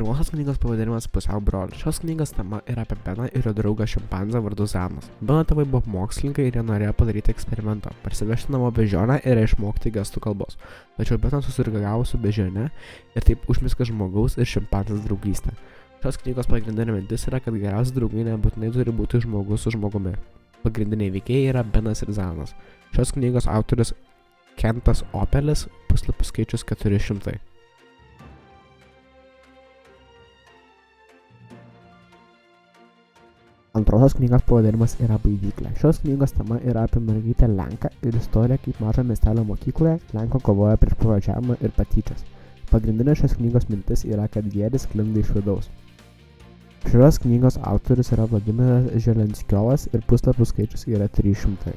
Pirmosios knygos pavadinimas Pusiau brolis. Šios knygos tema yra apie Beną ir jo draugą šimpanzę vardu Zanas. Beno tėvai buvo mokslininkai ir jie norėjo padaryti eksperimentą, parsivežti namo beždžionę ir išmokti gestų kalbos. Tačiau Benas susirgavo su beždžione ir taip užmezgė žmogaus ir šimpanzės draugystę. Šios knygos pagrindinė mintis yra, kad geriausi draugai nebūtinai turi būti žmogus su žmogumi. Pagrindiniai veikėjai yra Benas ir Zanas. Šios knygos autorius Kentas Opelis, puslapių skaičius 400. Antrosios knygos pavadinimas yra Baidyklė. Šios knygos tema yra apie mergaitę Lenką ir istoriją, kaip mažo miestelio mokykloje Lenko kovoja prieš pravardžiavimą ir patyčias. Pagrindinė šios knygos mintis yra, kad gėris sklinda iš vidaus. Šios knygos autorius yra Vladimiras Želenskiovas ir puslapių skaičius yra 300.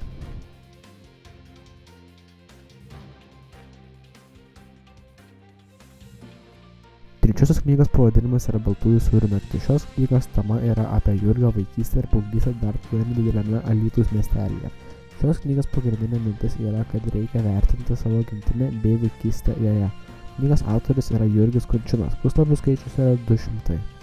Trečiosios knygos pavadinimas yra Baltųjų sūrių naktis. Šios knygos tema yra apie Jurgio vaikystę ir paauglystę dar tokiame dideliame Alytaus miestelyje. Šios knygos pagrindinė mintis yra, kad reikia vertinti savo gimtinę bei vaikystę joje. Knygos autorius yra Jurgis Kunčinas. Puslapių skaičius yra 200.